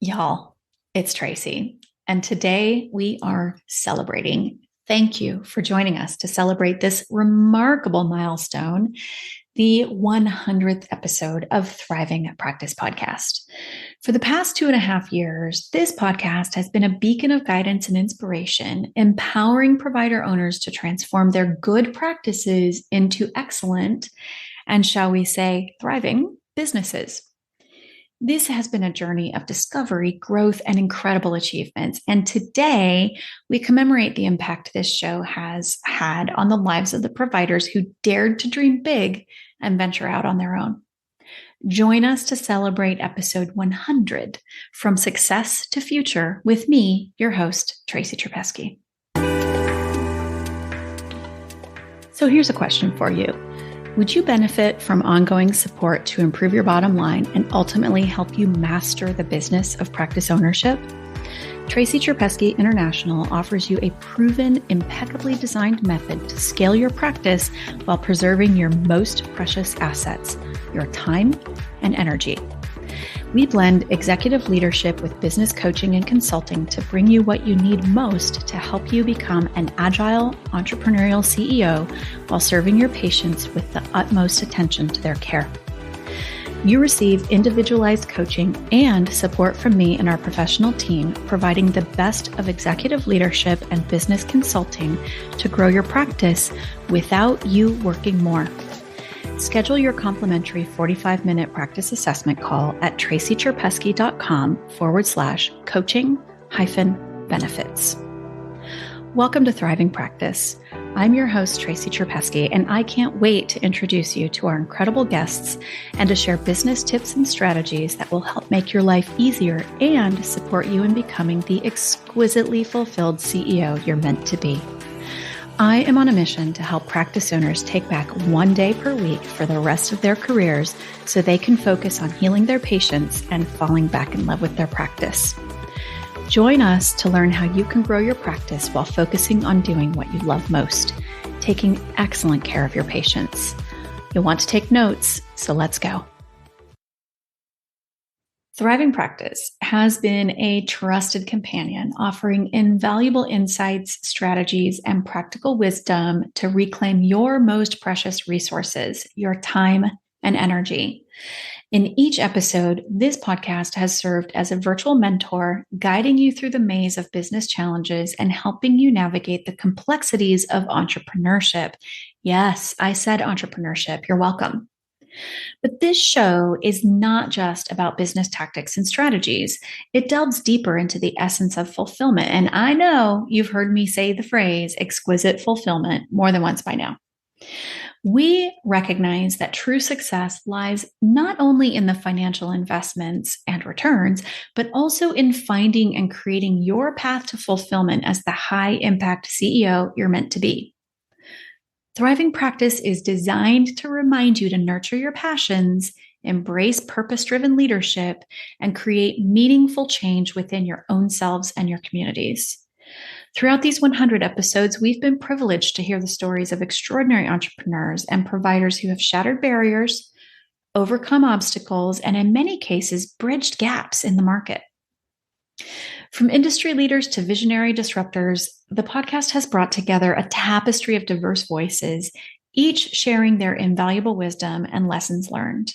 Y'all, it's Tracy, and today we are celebrating. Thank you for joining us to celebrate this remarkable milestone, the 100th episode of Thriving Practice Podcast. For the past 2.5 years, this podcast has been a beacon of guidance and inspiration, empowering provider owners to transform their good practices into excellent and, shall we say, thriving businesses. This has been a journey of discovery, growth, and incredible achievements. And today, we commemorate the impact this show has had on the lives of the providers who dared to dream big and venture out on their own. Join us to celebrate episode 100, From Success to Future, with me, your host, Tracy Cherpeski. So here's a question for you. Would you benefit from ongoing support to improve your bottom line and ultimately help you master the business of practice ownership? Tracy Cherpeski International offers you a proven, impeccably designed method to scale your practice while preserving your most precious assets, your time and energy. We blend executive leadership with business coaching and consulting to bring you what you need most to help you become an agile, entrepreneurial CEO while serving your patients with the utmost attention to their care. You receive individualized coaching and support from me and our professional team, providing the best of executive leadership and business consulting to grow your practice without you working more. Schedule your complimentary 45-minute practice assessment call at tracycherpeski.com/coaching-benefits. Welcome to Thriving Practice. I'm your host, Tracy Cherpeski, and I can't wait to introduce you to our incredible guests and to share business tips and strategies that will help make your life easier and support you in becoming the exquisitely fulfilled CEO you're meant to be. I am on a mission to help practice owners take back one day per week for the rest of their careers so they can focus on healing their patients and falling back in love with their practice. Join us to learn how you can grow your practice while focusing on doing what you love most, taking excellent care of your patients. You'll want to take notes, so let's go. Thriving Practice has been a trusted companion, offering invaluable insights, strategies, and practical wisdom to reclaim your most precious resources, your time and energy. In each episode, this podcast has served as a virtual mentor, guiding you through the maze of business challenges and helping you navigate the complexities of entrepreneurship. Yes, I said entrepreneurship. You're welcome. But this show is not just about business tactics and strategies. It delves deeper into the essence of fulfillment. And I know you've heard me say the phrase exquisite fulfillment more than once by now. We recognize that true success lies not only in the financial investments and returns, but also in finding and creating your path to fulfillment as the high-impact CEO you're meant to be. Thriving Practice is designed to remind you to nurture your passions, embrace purpose-driven leadership, and create meaningful change within your own selves and your communities. Throughout these 100 episodes, we've been privileged to hear the stories of extraordinary entrepreneurs and providers who have shattered barriers, overcome obstacles, and in many cases, bridged gaps in the market. From industry leaders to visionary disruptors, the podcast has brought together a tapestry of diverse voices, each sharing their invaluable wisdom and lessons learned.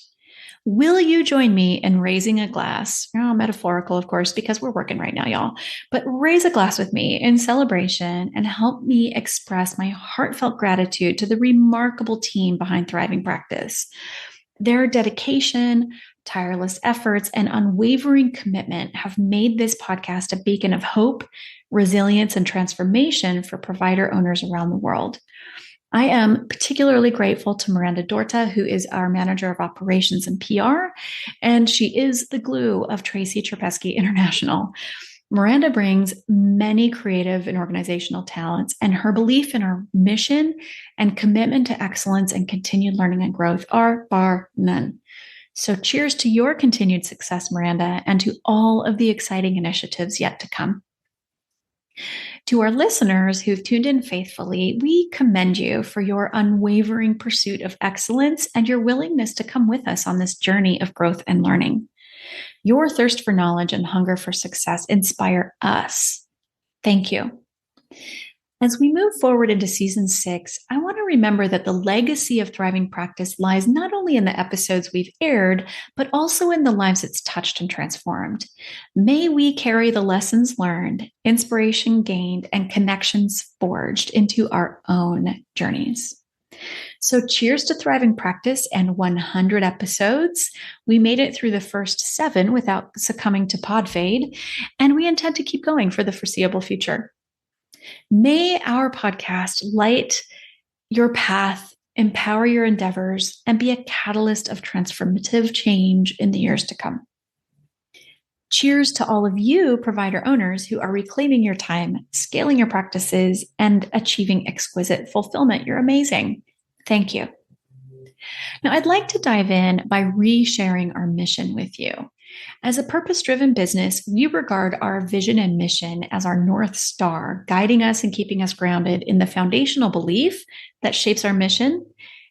Will you join me in raising a glass? Metaphorical, of course, because we're working right now, y'all. But raise a glass with me in celebration and help me express my heartfelt gratitude to the remarkable team behind Thriving Practice. Their dedication, tireless efforts, and unwavering commitment have made this podcast a beacon of hope, resilience, and transformation for provider owners around the world. I am particularly grateful to Miranda Dorta, who is our manager of operations and PR, and she is the glue of Tracy Cherpeski International. Miranda brings many creative and organizational talents, and her belief in our mission and commitment to excellence and continued learning and growth are bar none. So cheers to your continued success, Miranda, and to all of the exciting initiatives yet to come. To our listeners who've tuned in faithfully, we commend you for your unwavering pursuit of excellence and your willingness to come with us on this journey of growth and learning. Your thirst for knowledge and hunger for success inspire us. Thank you. As we move forward into season 6, I want to remember that the legacy of thriving practice lies not only in the episodes we've aired, but also in the lives it's touched and transformed. May we carry the lessons learned, inspiration gained, and connections forged into our own journeys. So cheers to thriving practice and 100 episodes. We made it through the first 7 without succumbing to pod fade, and we intend to keep going for the foreseeable future. May our podcast light your path, empower your endeavors, and be a catalyst of transformative change in the years to come. Cheers to all of you provider owners who are reclaiming your time, scaling your practices, and achieving exquisite fulfillment. You're amazing. Thank you. Now, I'd like to dive in by resharing our mission with you. As a purpose-driven business, we regard our vision and mission as our North Star, guiding us and keeping us grounded in the foundational belief that shapes our mission.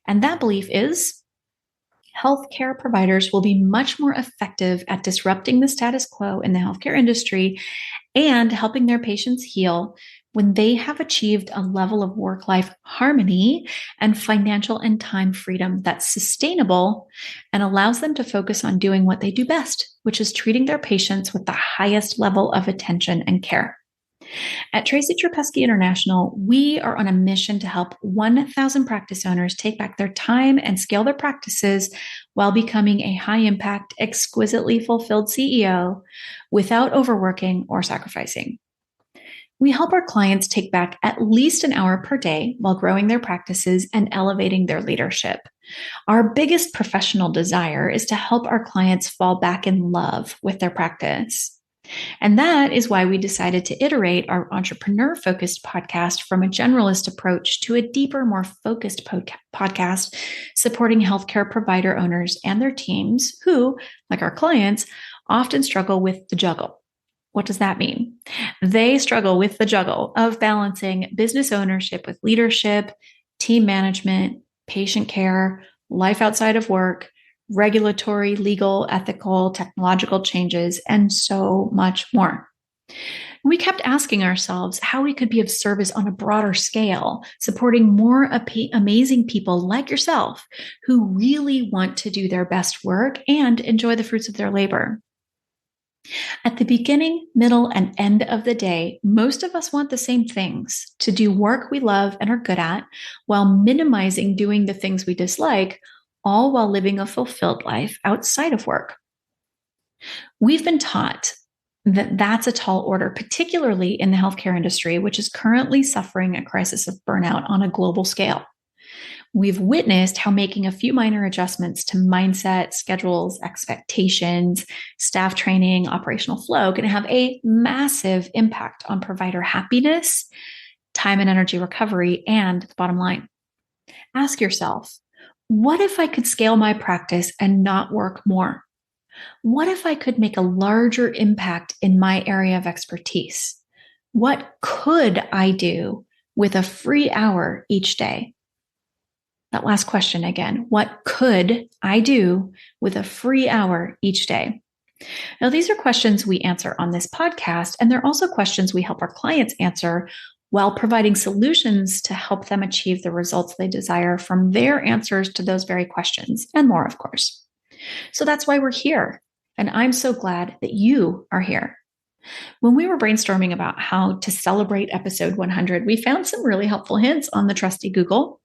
And that belief is healthcare providers will be much more effective at disrupting the status quo in the healthcare industry and helping their patients heal when they have achieved a level of work-life harmony and financial and time freedom that's sustainable and allows them to focus on doing what they do best, which is treating their patients with the highest level of attention and care. At Tracy Cherpeski International, we are on a mission to help 1,000 practice owners take back their time and scale their practices while becoming a high-impact, exquisitely fulfilled CEO without overworking or sacrificing. We help our clients take back at least an hour per day while growing their practices and elevating their leadership. Our biggest professional desire is to help our clients fall back in love with their practice. And that is why we decided to iterate our entrepreneur-focused podcast from a generalist approach to a deeper, more focused podcast supporting healthcare provider owners and their teams who, like our clients, often struggle with the juggle. What does that mean? They struggle with the juggle of balancing business ownership with leadership, team management, patient care, life outside of work, regulatory, legal, ethical, technological changes, and so much more. We kept asking ourselves how we could be of service on a broader scale, supporting more amazing people like yourself who really want to do their best work and enjoy the fruits of their labor. At the beginning, middle, and end of the day, most of us want the same things: to do work we love and are good at, while minimizing doing the things we dislike, all while living a fulfilled life outside of work. We've been taught that that's a tall order, particularly in the healthcare industry, which is currently suffering a crisis of burnout on a global scale. We've witnessed how making a few minor adjustments to mindset, schedules, expectations, staff training, operational flow can have a massive impact on provider happiness, time and energy recovery, and the bottom line. Ask yourself, what if I could scale my practice and not work more? What if I could make a larger impact in my area of expertise? What could I do with a free hour each day? That last question again, what could I do with a free hour each day? Now, these are questions we answer on this podcast, and they're also questions we help our clients answer while providing solutions to help them achieve the results they desire from their answers to those very questions, and more, of course. So that's why we're here, and I'm so glad that you are here. When we were brainstorming about how to celebrate episode 100, we found some really helpful hints on the trusty Google.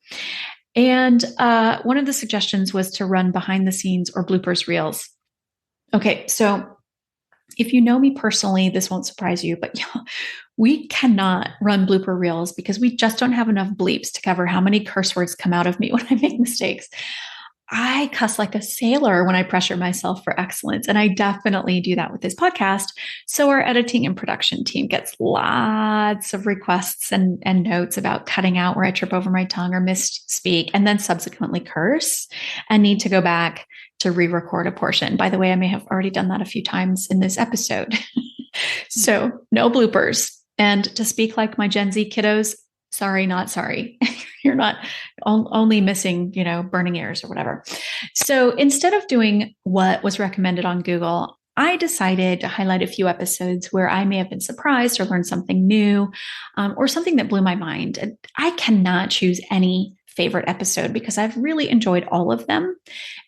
And one of the suggestions was to run behind the scenes or bloopers reels. Okay, so if you know me personally, this won't surprise you, but we cannot run blooper reels because we just don't have enough bleeps to cover how many curse words come out of me when I make mistakes. I cuss like a sailor when I pressure myself for excellence, and I definitely do that with this podcast. So our editing and production team gets lots of requests and notes about cutting out where I trip over my tongue or misspeak, and then subsequently curse and need to go back to re-record a portion. By the way, I may have already done that a few times in this episode. So no bloopers. And to speak like my Gen Z kiddos, sorry, not sorry. You're not only missing, burning ears or whatever. So instead of doing what was recommended on Google, I decided to highlight a few episodes where I may have been surprised or learned something new, or something that blew my mind. And I cannot choose any favorite episode because I've really enjoyed all of them.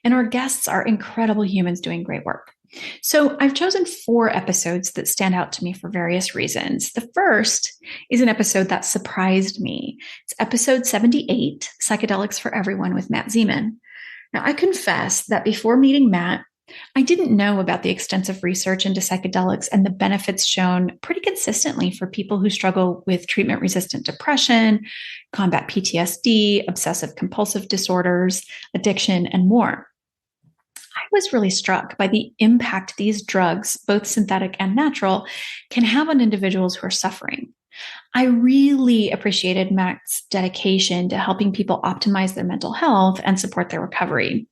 And our guests are incredible humans doing great work. So I've chosen 4 episodes that stand out to me for various reasons. The first is an episode that surprised me. It's episode 78, Psychedelics for Everyone with Matt Zemon. Now, I confess that before meeting Matt, I didn't know about the extensive research into psychedelics and the benefits shown pretty consistently for people who struggle with treatment-resistant depression, combat PTSD, obsessive compulsive disorders, addiction, and more. I was really struck by the impact these drugs, both synthetic and natural, can have on individuals who are suffering. I really appreciated Matt's dedication to helping people optimize their mental health and support their recovery.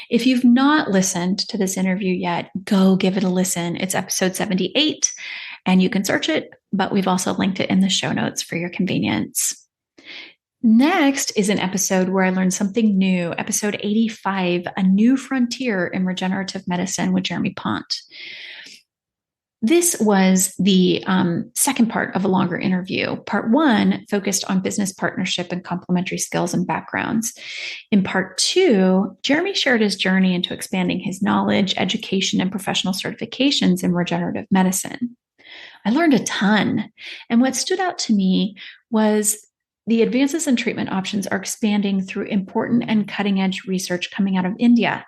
If you've not listened to this interview yet, go give it a listen. It's episode 78, and you can search it, but we've also linked it in the show notes for your convenience. Next is an episode where I learned something new, episode 85, A New Frontier in Regenerative Medicine with Jeremy Pont. This was the second part of a longer interview. Part 1 focused on business partnership and complementary skills and backgrounds. In part 2, Jeremy shared his journey into expanding his knowledge, education, and professional certifications in regenerative medicine. I learned a ton. And what stood out to me was the advances in treatment options are expanding through important and cutting-edge research coming out of India.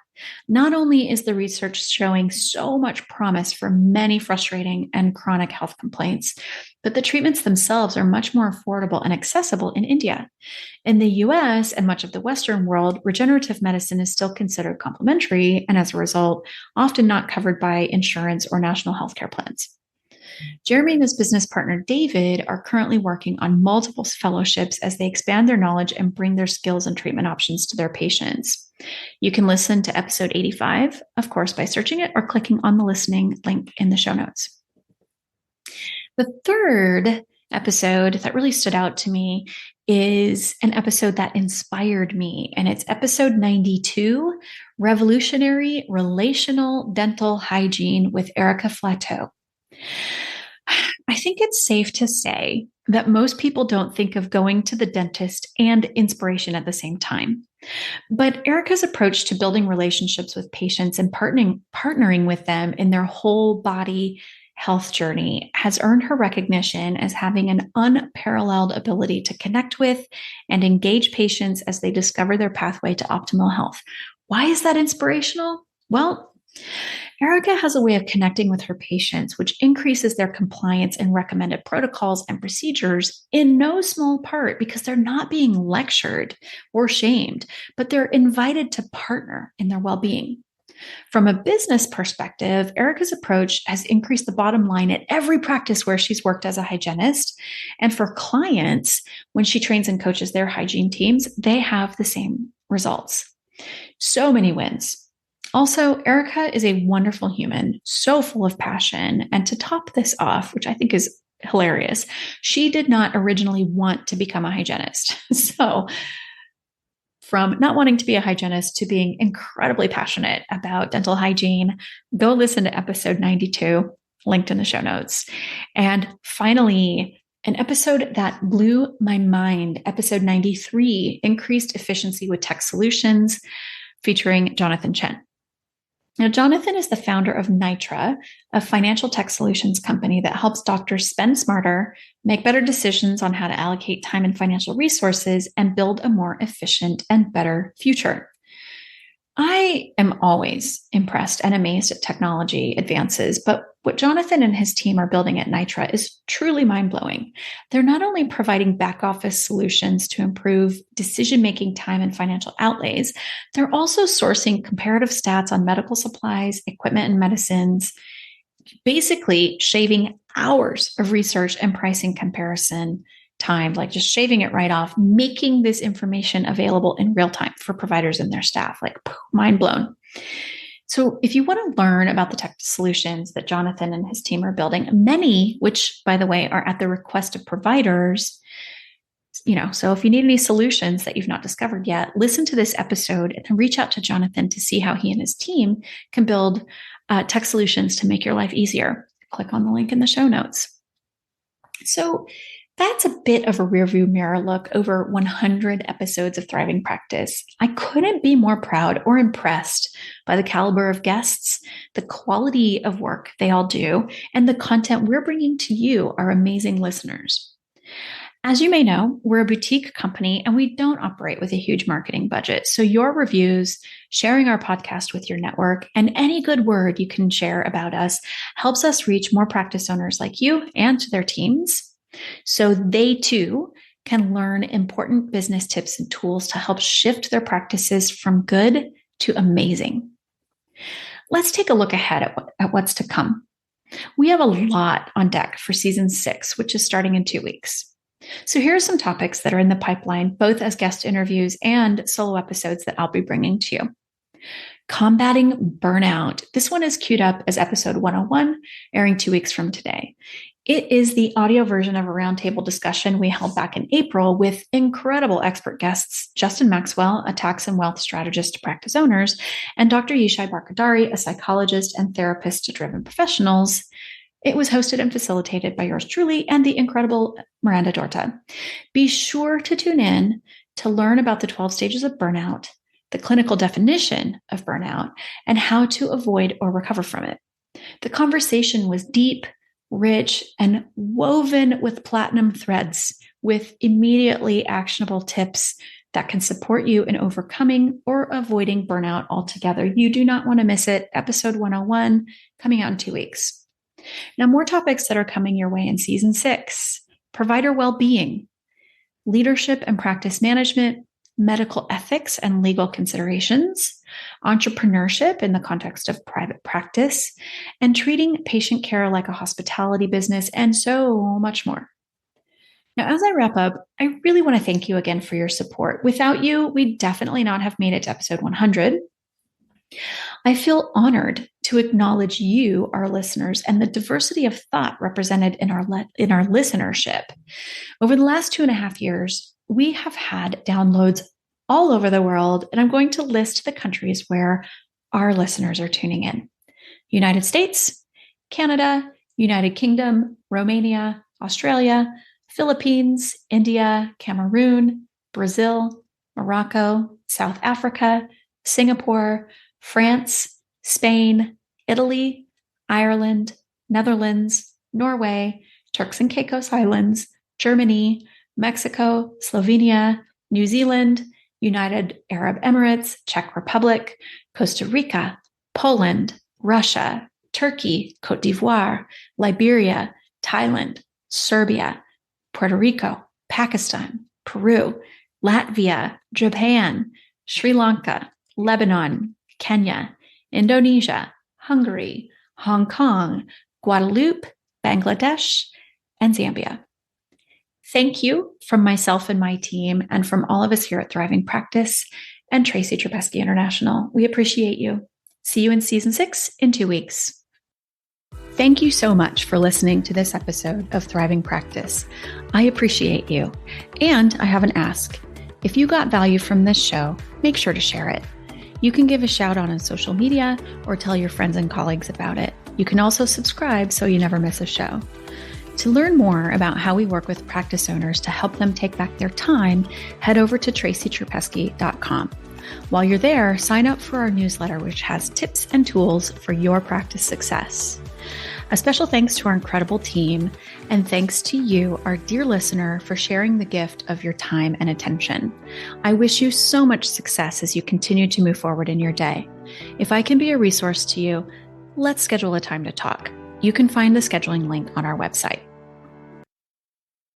Not only is the research showing so much promise for many frustrating and chronic health complaints, but the treatments themselves are much more affordable and accessible in India. In the US and much of the Western world, regenerative medicine is still considered complementary and, as a result, often not covered by insurance or national healthcare plans. Jeremy and his business partner, David, are currently working on multiple fellowships as they expand their knowledge and bring their skills and treatment options to their patients. You can listen to episode 85, of course, by searching it or clicking on the listening link in the show notes. The third episode that really stood out to me is an episode that inspired me, and it's episode 92, Revolutionary Relational Dental Hygiene with Erika Flateau. I think it's safe to say that most people don't think of going to the dentist and inspiration at the same time. But Erika's approach to building relationships with patients and partnering with them in their whole body health journey has earned her recognition as having an unparalleled ability to connect with and engage patients as they discover their pathway to optimal health. Why is that inspirational? Well, Erika has a way of connecting with her patients, which increases their compliance and recommended protocols and procedures in no small part because they're not being lectured or shamed, but they're invited to partner in their well-being. From a business perspective, Erika's approach has increased the bottom line at every practice where she's worked as a hygienist. And for clients, when she trains and coaches their hygiene teams, they have the same results. So many wins. Also, Erika is a wonderful human, so full of passion. And to top this off, which I think is hilarious, she did not originally want to become a hygienist. So from not wanting to be a hygienist to being incredibly passionate about dental hygiene, go listen to episode 92, linked in the show notes. And finally, an episode that blew my mind, episode 93, Increased Efficiency with Tech Solutions, featuring Jonathan Chen. Now, Jonathan is the founder of Nitra, a financial tech solutions company that helps doctors spend smarter, make better decisions on how to allocate time and financial resources, and build a more efficient and better future. I am always impressed and amazed at technology advances, but what Jonathan and his team are building at Nitra is truly mind-blowing. They're not only providing back-office solutions to improve decision-making time and financial outlays, they're also sourcing comparative stats on medical supplies, equipment, and medicines, basically shaving hours of research and pricing comparison time, like just shaving it right off, making this information available in real time for providers and their staff, like mind blown. So if you want to learn about the tech solutions that Jonathan and his team are building, many, which by the way, are at the request of providers, So if you need any solutions that you've not discovered yet, listen to this episode and then reach out to Jonathan to see how he and his team can build tech solutions to make your life easier. Click on the link in the show notes. So that's a bit of a rearview mirror look over 100 episodes of Thriving Practice. I couldn't be more proud or impressed by the caliber of guests, the quality of work they all do, and the content we're bringing to you, our amazing listeners. As you may know, we're a boutique company and we don't operate with a huge marketing budget. So your reviews, sharing our podcast with your network, and any good word you can share about us helps us reach more practice owners like you and their teams, so they too can learn important business tips and tools to help shift their practices from good to amazing. Let's take a look ahead at what's to come. We have a lot on deck for season 6, which is starting in 2 weeks. So here are some topics that are in the pipeline, both as guest interviews and solo episodes that I'll be bringing to you. Combating burnout. This one is queued up as episode 101, airing 2 weeks from today. It is the audio version of a roundtable discussion we held back in April with incredible expert guests, Justin Maxwell, a tax and wealth strategist to practice owners, and Dr. Yishai Barkhordari, a psychologist and therapist to driven professionals. It was hosted and facilitated by yours truly and the incredible Miranda Dorta. Be sure to tune in to learn about the 12 stages of burnout, the clinical definition of burnout, and how to avoid or recover from it. The conversation was deep, rich, and woven with platinum threads, with immediately actionable tips that can support you in overcoming or avoiding burnout altogether. You do not want to miss it. Episode 101 coming out in 2 weeks. Now, more topics that are coming your way in season 6: provider well-being, leadership and practice management, medical ethics and legal considerations, entrepreneurship in the context of private practice, and treating patient care like a hospitality business, and so much more. Now, as I wrap up, I really want to thank you again for your support. Without you, we'd definitely not have made it to episode 100. I feel honored to acknowledge you, our listeners, and the diversity of thought represented in our listenership. Over the last 2.5 years, we have had downloads all over the world, and I'm going to list the countries where our listeners are tuning in: United States, Canada, United Kingdom, Romania, Australia, Philippines, India, Cameroon, Brazil, Morocco, South Africa, Singapore, France, Spain, Italy, Ireland, Netherlands, Norway, Turks and Caicos Islands, Germany, Mexico, Slovenia, New Zealand, United Arab Emirates, Czech Republic, Costa Rica, Poland, Russia, Turkey, Cote d'Ivoire, Liberia, Thailand, Serbia, Puerto Rico, Pakistan, Peru, Latvia, Japan, Sri Lanka, Lebanon, Kenya, Indonesia, Hungary, Hong Kong, Guadeloupe, Bangladesh, and Zambia. Thank you from myself and my team, and from all of us here at Thriving Practice and Tracy Cherpeski International. We appreciate you. See you in season 6 in 2 weeks. Thank you so much for listening to this episode of Thriving Practice. I appreciate you. And I have an ask. If you got value from this show, make sure to share it. You can give a shout out on social media or tell your friends and colleagues about it. You can also subscribe so you never miss a show. To learn more about how we work with practice owners to help them take back their time, head over to tracycherpeski.com. While you're there, sign up for our newsletter, which has tips and tools for your practice success. A special thanks to our incredible team, and thanks to you, our dear listener, for sharing the gift of your time and attention. I wish you so much success as you continue to move forward in your day. If I can be a resource to you, let's schedule a time to talk. You can find the scheduling link on our website.